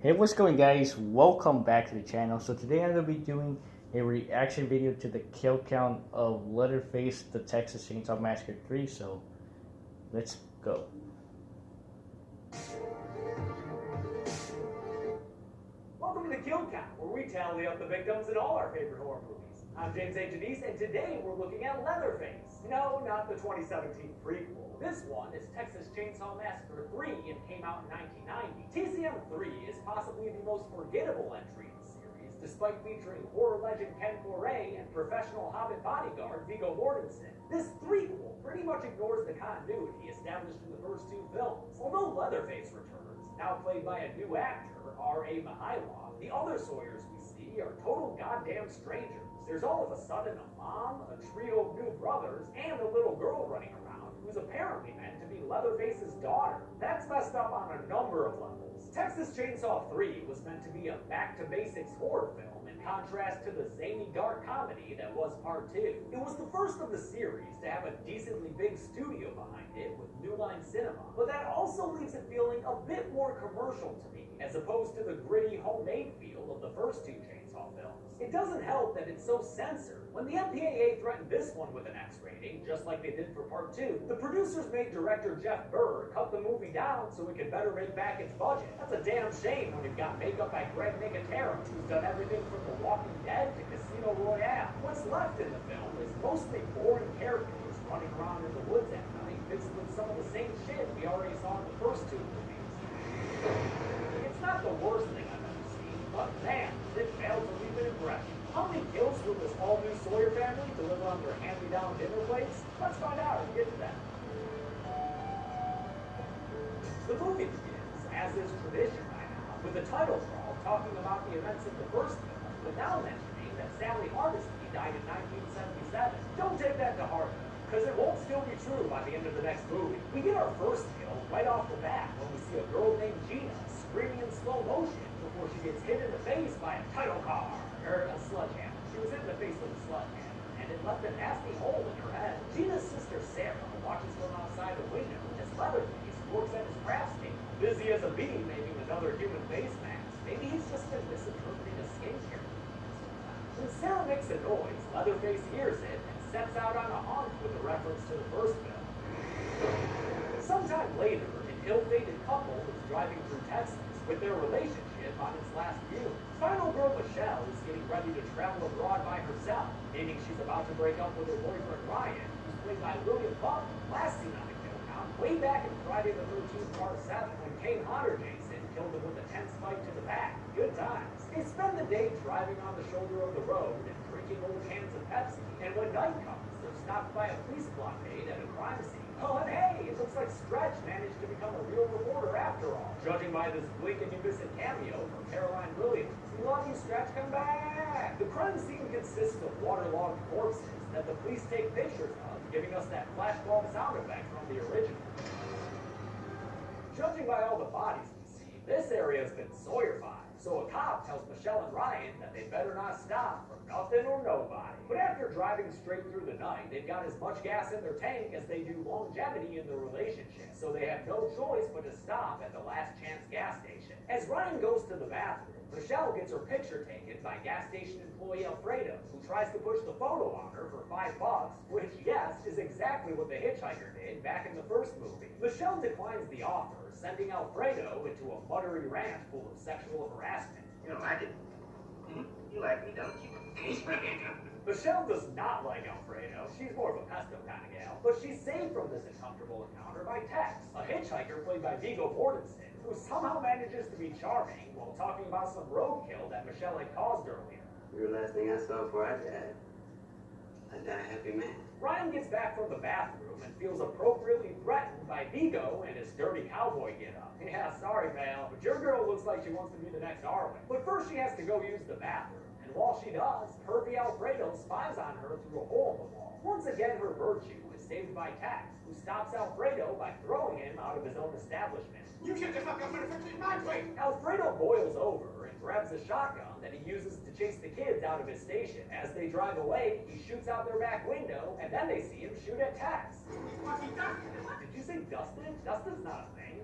Hey, what's going guys? Welcome back to the channel. So today I'm going to be doing a reaction video to the kill count of Leatherface, the Texas Chainsaw Massacre 3. So let's go. Welcome to the Kill Count, where we tally up the victims in all our favorite horror movies. I'm James A. Janice, and today we're looking at Leatherface. No, not the 2017 prequel. This one is Texas Chainsaw Massacre 3 and came out in 1990. TCM 3 is possibly the most forgettable entry in the series, despite featuring horror legend Ken Foray and professional Hobbit bodyguard Viggo Mortensen. This threequel pretty much ignores the continuity established in the first two films. Although Leatherface returns, now played by a new actor, R.A. Mihailov, the other Sawyers we see are total goddamn strangers. There's all of a sudden a mom, a trio of new brothers, and a little girl running around who's apparently meant to be Leatherface's daughter. That's messed up on a number of levels. Texas Chainsaw 3 was meant to be a back-to-basics horror film in contrast to the zany dark comedy that was Part 2. It was the first of the series to have a decently big studio behind it with New Line Cinema, but that also leaves it feeling a bit more commercial to me, as opposed to the gritty homemade feel of the first two Chainsaw films. It doesn't help that it's so censored. When the MPAA threatened this one with an X rating, just like they did for Part 2, the producers made director Jeff Burr cut the movie down so it could better make back its budget. That's a damn shame when you've got makeup by Greg Nicotero, who's done everything from The Walking Dead to Casino Royale. What's left in the film is mostly boring characters running around in the woods at night, mixed with some of the same shit we already saw in the first two movies. It's not the worst thing I've ever seen, but man, it failed to leave an impression. How many kills will this all-new Sawyer family deliver on their hand-me-down dinner plates? Let's find out and get to that. The movie begins, as is tradition by now, with the title crawl talking about the events of the first film, but now mentioning that Sally Hardesty died in 1977. Don't take that to heart, because it won't still be true by the end of the next movie. We get our first kill right off the bat when we see a girl named Gina screaming in slow motion before she gets hit in the face by a title car, or a sledgehammer. She was hit in the face with a sledgehammer, and it left a nasty hole in her head. Gina's sister Sarah watches from outside the window as Leatherface works at his craft table, busy as a bee making another human face mask. Maybe he's just been misinterpreting a skincare. When Sarah makes a noise, Leatherface hears it and sets out on a hunt with a reference to the first film. Sometime later, an ill-fated couple is driving through Texas with their relationship on its last view. Final girl Michelle is getting ready to travel abroad by herself, meaning she's about to break up with her boyfriend Ryan, who's played by William Buck. Last seen on the kill count, way back in Friday the 13th Part 7, when Kane Hodder Jason killed him with a tense fight to the back. Good times. They spend the day driving on the shoulder of the road and drinking old cans of Pepsi, and when night comes, they're stopped by a police blockade at a crime scene. Oh, and hey, it looks like Stretch managed to become a real reporter after all, judging by this bleak and innocent cameo from Caroline Williams. We love you, Stretch, come back! The crime scene consists of waterlogged corpses that the police take pictures of, giving us that flashbulb sound effect from the original. Judging by all the bodies we see, this area has been Sawyerified. So a cop tells Michelle and Ryan that they better not stop for nothing or nobody. But after driving straight through the night, they've got as much gas in their tank as they do longevity in their relationship. So they have no choice but to stop at the Last Chance gas station. As Ryan goes to the bathroom, Michelle gets her picture taken by gas station employee Alfredo, who tries to push the photo on her for $5, which, yes, is exactly what the hitchhiker did back in the first movie. Michelle declines the offer, sending Alfredo into a muddery rant full of sexual harassment. You don't like it? You like me, don't you? Michelle does not like Alfredo. She's more of a pesto kind of gal. But she's saved from this uncomfortable encounter by Tex, a hitchhiker played by Viggo Mortensen, who somehow manages to be charming while talking about some roadkill that Michelle had caused earlier. You're the last thing I saw before I died. I died a happy man. Ryan gets back from the bathroom and feels appropriately threatened by Viggo and his dirty cowboy getup. Yeah, sorry, pal, but your girl looks like she wants to be the next Arwen. But first she has to go use the bathroom, and while she does, pervy Alfredo spies on her through a hole in the wall. Once again, her virtue is saved by Tex, who stops Alfredo by throwing him out of his own establishment. You shut the fuck up for my place! Alfredo boils over and grabs a shotgun that he uses to chase the kids out of his station. As they drive away, he shoots out their back window, and then they see him shoot at Tex. Did you say Dustin? Dustin's not a thing.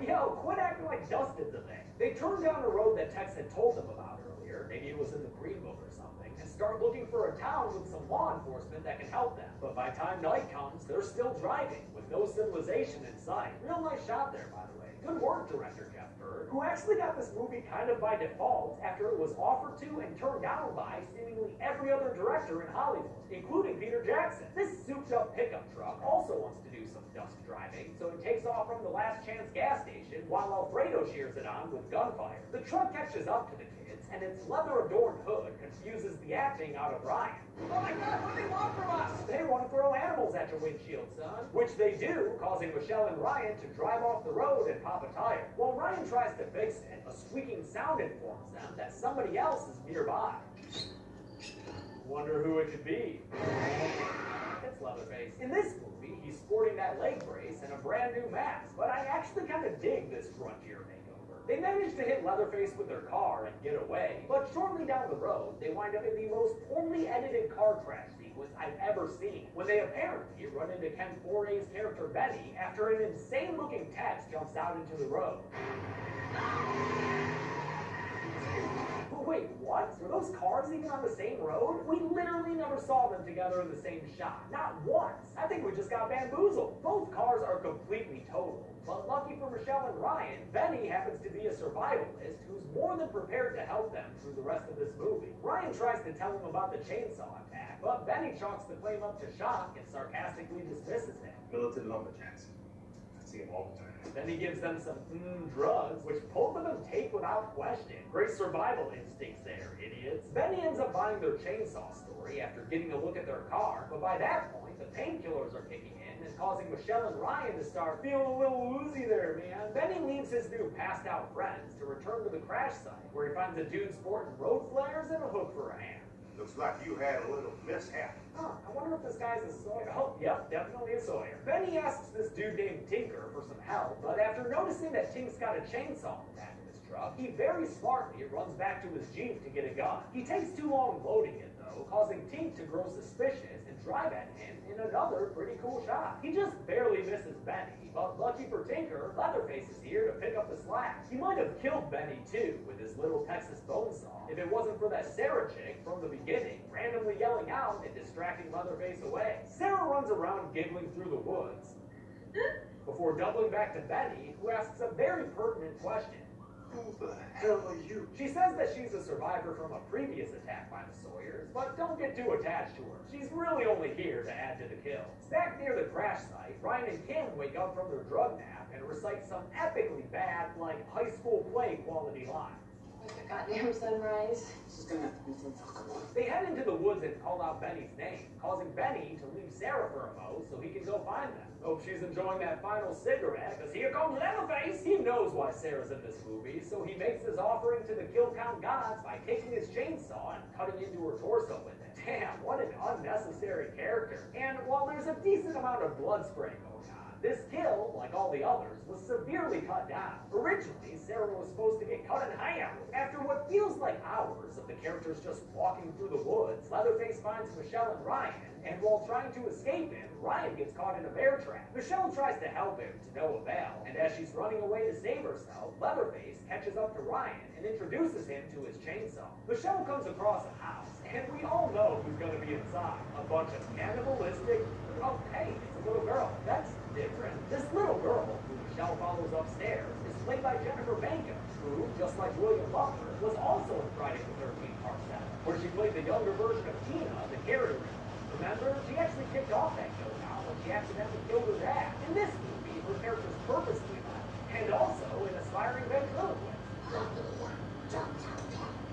Yo, quit acting like Dustin's a thing. They turn down a road that Tex had told them about earlier, maybe it was in the Green Book or something, and start looking for a town with some law enforcement that can help them. But by the time night comes, they're still driving, with no civilization in sight. Real nice shot there, by the way. Good work, director Jeff Bird, who actually got this movie kind of by default after it was offered to and turned down by seemingly every other director in Hollywood, including Peter Jackson. This souped-up pickup truck also wants to do some dusk driving, so it takes off from the Last Chance gas station while Alfredo cheers it on with gunfire. The truck catches up to the kids, and its leather-adorned hood confuses the acting out of Ryan. Oh my God, what do they want from us? They want to throw animals at your windshield, son. Which they do, causing Michelle and Ryan to drive off the road and pop a tire. While Ryan tries to fix it, a squeaking sound informs them that somebody else is nearby. Wonder who it could be. It's Leatherface. In this movie, he's sporting that leg brace and a brand new mask, but I actually kind of dig this frontier makeover. They manage to hit Leatherface with their car and get away, but shortly down the road, they wind up in the most poorly edited car crash sequence I've ever seen, when they apparently run into Ken Foray's character Benny after an insane-looking Tex jumps out into the road. Wait, what? Were those cars even on the same road? We literally never saw them together in the same shot. Not once. I think we just got bamboozled. Both cars are completely totaled. But lucky for Michelle and Ryan, Benny happens to be a survivalist who's more than prepared to help them through the rest of this movie. Ryan tries to tell him about the chainsaw attack, but Benny chalks the claim up to shock and sarcastically dismisses him. Militant lumberjacks. I see them all the time. Then he gives them some drugs, which both of them take without question. Great survival instincts there, idiots. Benny ends up buying their chainsaw story after getting a look at their car, but by that point, the painkillers are kicking in and causing Michelle and Ryan to start feeling a little woozy there, man. Benny leaves his new passed-out friends to return to the crash site, where he finds a dude sporting road flares and a hook for a hand. Looks like you had a little mishap. Huh, I wonder if this guy's a Sawyer. Oh, yep, definitely a Sawyer. Benny asks this dude named Tinker for some help, but after noticing that Tink's got a chainsaw in the back of his truck, he very smartly runs back to his Jeep to get a gun. He takes too long loading it, though, causing Tink to grow suspicious and drive at him in another pretty cool shot. He just barely misses Benny, but lucky for Tinker, Leatherface is here to pick up the slack. He might have killed Benny, too, with his little Texas bone saw, if it wasn't for that Sarah chick from the beginning, randomly yelling out and distracting Leatherface away. Sarah runs around giggling through the woods, before doubling back to Benny, who asks a very pertinent question. Who the hell are you? She says that she's a survivor from a previous attack by the Sawyers, but don't get too attached to her. She's really only here to add to the kills. Back near the crash site, Ryan and Kim wake up from their drug nap and recite some epically bad, like, high school play quality lines. Like the goddamn sunrise. This is gonna have to be some fucking one. They head into the woods and call out Benny's name, causing Benny to leave Sarah for a mo so he can go find them. Hope she's enjoying that final cigarette, because here comes Leatherface! He knows why Sarah's in this movie, so he makes his offering to the kill count gods by taking his chainsaw and cutting into her torso with it. Damn, what an unnecessary character. And while there's a decent amount of blood spraying going on, this kill, like all the others, was severely cut down. Originally, Sarah was supposed to get cut in half. After what feels like hours of the characters just walking through the woods, Leatherface finds Michelle and Ryan, and while trying to escape him, Ryan gets caught in a bear trap. Michelle tries to help him to no avail, and as she's running away to save herself, Leatherface catches up to Ryan and introduces him to his chainsaw. Michelle comes across a house, and we all know who's going to be inside. A bunch of cannibalistic... Oh, hey, it's a little girl. That's different. This little girl, who Michelle follows upstairs, is played by Jennifer Bacon, who, just like William Butler, was also in Friday the 13th Part 7, where she played the younger version of Tina, the carrier. Remember, she actually kicked off that kill count when she accidentally killed her dad. In this movie, her character's purposely left, and also an aspiring ventriloquist.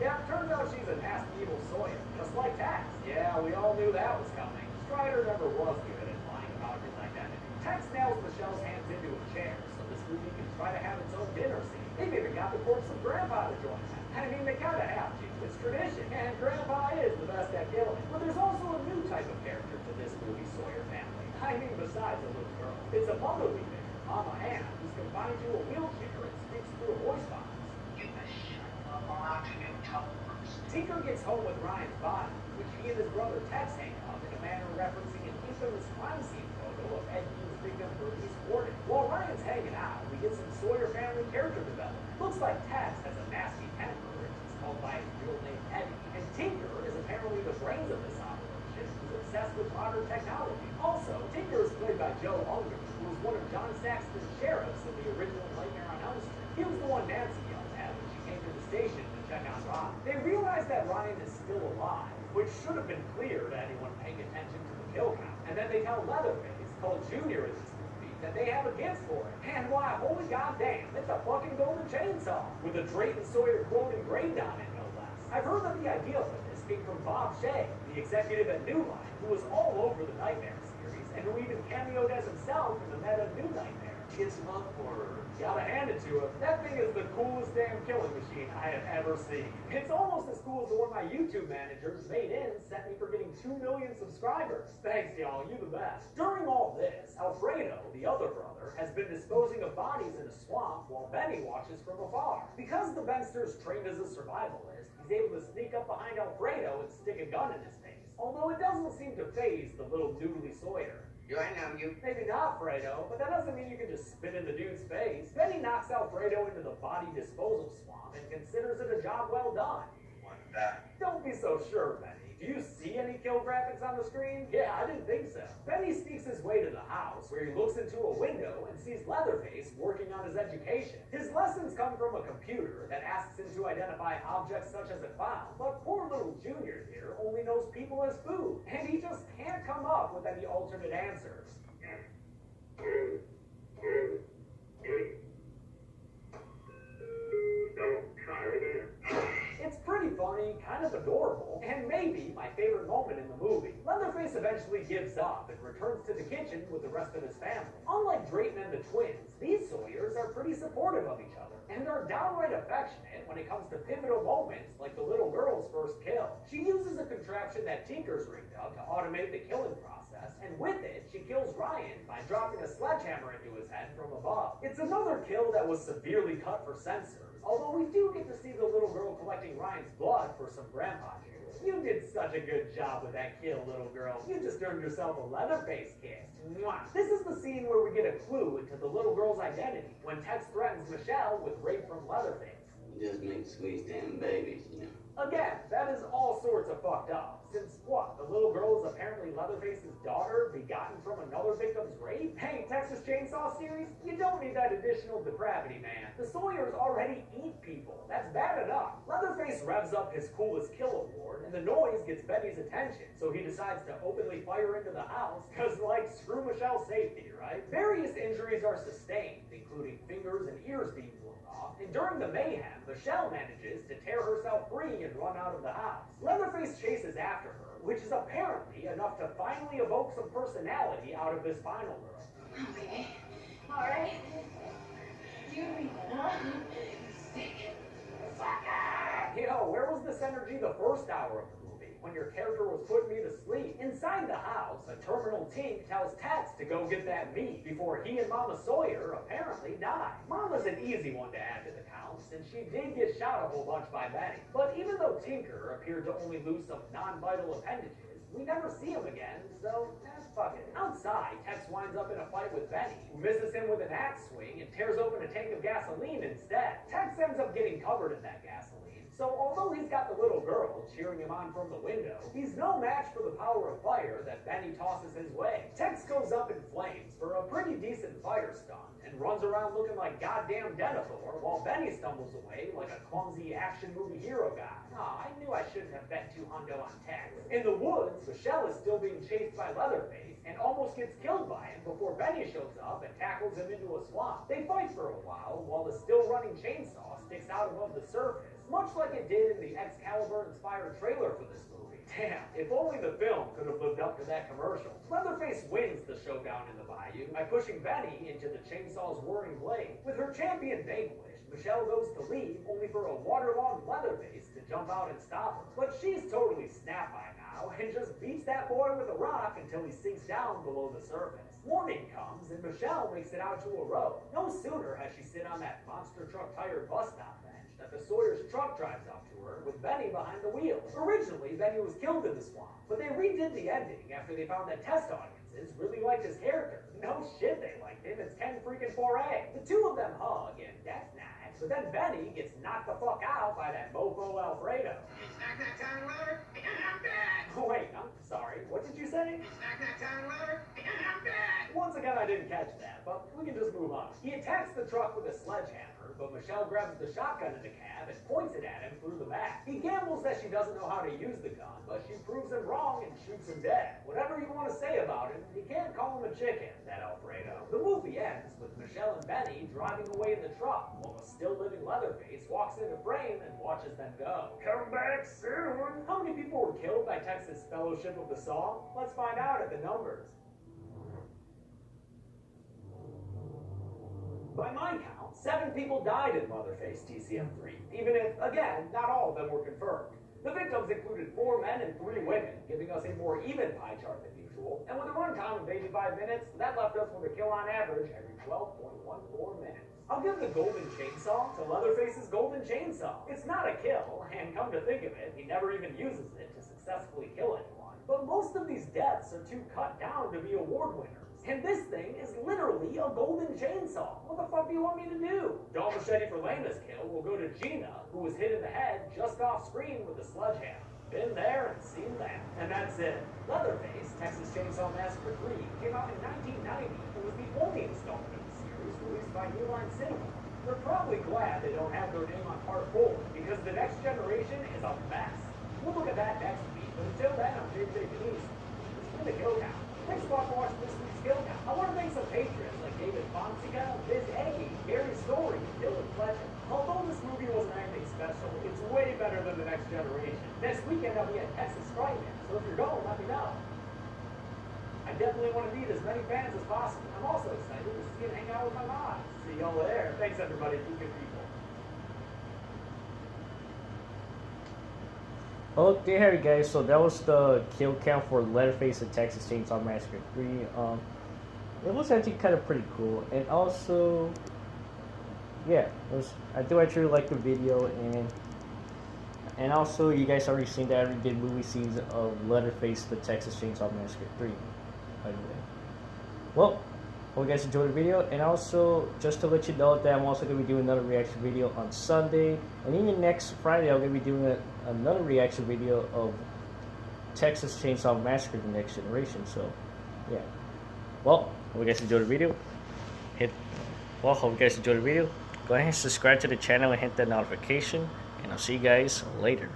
Yeah, turns out she's a nasty evil Sawyer, just like Tex. Yeah, we all knew that was coming. Strider never was good at lying about his identity. Tex nails Michelle's hands into a chair, so this movie can try to have its own dinner scene. They've even got the corpse of Grandpa to join them. I mean, they kind of have to. It's tradition, and Grandpa is the best at killing. But there's also a new type of character to this movie Sawyer family. I mean, besides a little girl. It's a motherly figure, Mama Ann, who's confined to a wheelchair and speaks through a voice box. You must shut up or I'll do your tongue first. Tinker gets home with Ryan's body, which he and his brother Tex hang up in a manner referencing an infamous crime scene photo of Ed Gein's victim Bernice Warden. While Ryan's hanging out, we get some Sawyer family character development. Looks like Tex has a obsessed with modern technology. Also, Tinker is played by Joe Unger, who was one of John Saxton's sheriffs in the original Nightmare on Elm Street. He was the one Nancy yelled at when she came to the station to check on Ryan. They realize that Ryan is still alive, which should have been clear to anyone paying attention to the kill count. And then they tell Leatherface, called Junior in this movie, that they have a gift for him. And why, holy goddamn, it's a fucking golden chainsaw with a Drayton Sawyer quote engraved on it, no less. I've heard that the idea for this came from Bob Shea, the executive at New Line, who was all over the Nightmare series, and who even cameoed as himself in the meta New Nightmare. Kids love horror. Gotta hand it to him. That thing is the coolest damn killing machine I have ever seen. It's almost as cool as the one my YouTube managers made in sent me for getting 2 million subscribers. Thanks, y'all. You the best. During all this, Alfredo, the other brother, has been disposing of bodies in a swamp while Benny watches from afar. Because the Benster's trained as a survivalist, he's able to sneak up behind Alfredo and stick a gun in his face. Although it doesn't seem to faze the little noodly Sawyer. Do I know you? Maybe not, Fredo, but that doesn't mean you can just spit in the dude's face. Benny knocks Alfredo into the body disposal swamp and considers it a job well done. What's that? Don't be so sure, Benny. Do you see any kill graphics on the screen? Yeah, I didn't think so. Benny sneaks his way to the house, where he looks into a window and sees Leatherface working on his education. His lessons come from a computer that asks him to identify objects such as a clown, but poor little Junior here only knows people as food, and he just can't come up with any alternate answers. It's pretty funny, kind of adorable, and maybe my favorite moment in the movie. Leatherface eventually gives up and returns to the kitchen with the rest of his family. Unlike Drayton and the twins, these Sawyers are pretty supportive of each other, and are downright affectionate when it comes to pivotal moments like the little girl's first kill. She uses a contraption that Tinker's rigged up to automate the killing process, and with it, she kills Ryan by dropping a sledgehammer into his head from above. It's another kill that was severely cut for censors, although we do get to see the little girl collecting Ryan's blood for some grandpa juice. You did such a good job with that kill, little girl. You just earned yourself a Leatherface kiss. Mwah. This is the scene where we get a clue into the little girl's identity, when Tex threatens Michelle with rape from Leatherface. You just make sweet damn babies, you know. Again, that is all sorts of fucked up. Since what? The little girl is apparently Leatherface's daughter, begotten from another victim's rape? Hey, Texas Chainsaw series, you don't need that additional depravity, man. The Sawyers already eat people. That's bad enough. Leatherface revs up his coolest kill award, and the noise gets Benny's attention, so he decides to openly fire into the house, cause like, screw Michelle's safety, right? Various injuries are sustained, including fingers and ears being blown off, and during the mayhem, Michelle manages to tear herself free and run out of the house. Leatherface chases after her, which is apparently enough to finally evoke some personality out of this final girl. Okay. All right. You read it, huh? Sick. Yo, where was this energy the first hour of the movie, when your character was putting me to sleep? Inside the house, a terminal Tink tells Tex to go get that meat before he and Mama Sawyer apparently die. Mama's an easy one to add to the count, since she did get shot a whole bunch by Benny. But even though Tinker appeared to only lose some non-vital appendages, we never see him again, so fuck it. Outside, Tex winds up in a fight with Benny, who misses him with an axe swing and tears open a tank of gasoline instead. Tex ends up getting covered in that gasoline, so although he's got the little girl cheering him on from the window, he's no match for the power of fire that Benny tosses his way. Tex goes up in flames for a pretty decent fire stunt, and runs around looking like goddamn Denethor, while Benny stumbles away like a clumsy action movie hero guy. Aw, I knew I shouldn't have bet $200 on Tex. In the woods, Michelle is still being chased by Leatherface, and almost gets killed by him before Benny shows up and tackles him into a swamp. They fight for a while the still running chainsaw sticks out above the surface, much like it did in the Excalibur-inspired trailer for this movie. Damn, if only the film could have lived up to that commercial. Leatherface wins the showdown in the bayou by pushing Benny into the chainsaw's whirring blade. With her champion vanquished, Michelle goes to leave, only for a waterlogged Leatherface to jump out and stop her. But she's totally snapped by now, and just beats that boy with a rock until he sinks down below the surface. Morning comes, and Michelle makes it out to a road. No sooner has she sit on that monster truck tired bus stop bench that the Sawyer's truck drives up to her, with Benny behind the wheel. Originally, Benny was killed in the swamp, but they redid the ending after they found that test audiences really liked his character. No shit, they liked him. It's 10 freaking 4A. The two of them hug, and that's nice. But then Benny gets knocked the fuck out by that mofo Alfredo. It's not that time, Leather, and I'm dead! Oh, wait, I'm sorry. What did you say? Snack that time, Leather, and I'm back. Once again, I didn't catch that, but we can just move on. He attacks the truck with a sledgehammer, but Michelle grabs the shotgun in the cab and points it at him through the back. He gambles that she doesn't know how to use the gun, but she proves him wrong and shoots him dead. Whatever you want to say about him, you can't call him a chicken, that Alfredo. The movie ends with Michelle and Benny driving away in the truck, while the still-living Leatherface walks into frame and watches them go. Come back soon! How many people were killed by Texas Fellowship of the Song? Let's find out at the numbers. By my count, 7 people died in Leatherface TCM3, even if, again, not all of them were confirmed. The victims included 4 men and 3 women, giving us a more even pie chart than usual, and with a runtime of 85 minutes, that left us with a kill on average every 12.14 minutes. I'll give the golden chainsaw to Leatherface's golden chainsaw. It's not a kill, and come to think of it, he never even uses it to successfully kill anyone. But most of these deaths are too cut down to be award winners. And this thing is literally a golden chainsaw. What the fuck do you want me to do? Dog machete for lamest kill will go to Gina, who was hit in the head just off screen with a sledgehammer. Been there and seen that. And that's it. Leatherface, Texas Chainsaw Massacre 3, came out in 1990 and was the only installment of the series released by New Line Cinema. They're probably glad they don't have their name on part 4, because the next generation is a mess. We'll look at that next week, but until then, I'm James A. Denise. This has been the Kill Count. Thanks for watching this week's Kill Count. I want to thank some patrons like David Fonseca, Biz Aggie, Gary Story, and Dylan Fletcher. Although this movie wasn't anything special, it's way better than The Next Generation. Next weekend I'll be at Texas Fright Night, so if you're going, let me know. I definitely want to meet as many fans as possible. I'm also excited to see and hang out with my mods. See y'all there. Thanks everybody, you good people. Okay, here guys, so that was the kill count for Leatherface and Texas Chainsaw Massacre 3. It was actually kind of pretty cool, and also, yeah, I do actually like the video, and also you guys already seen that I already did movie scenes of Leatherface, the Texas Chainsaw Massacre 3, by the way. Well, hope you guys enjoyed the video, and also just to let you know that I'm also going to be doing another reaction video on Sunday, and even next Friday I'm going to be doing another reaction video of Texas Chainsaw Massacre: The Next Generation. So yeah, well, hope you guys enjoyed the video. Hope you guys enjoyed the video. Go ahead and subscribe to the channel and hit that notification, and I'll see you guys later.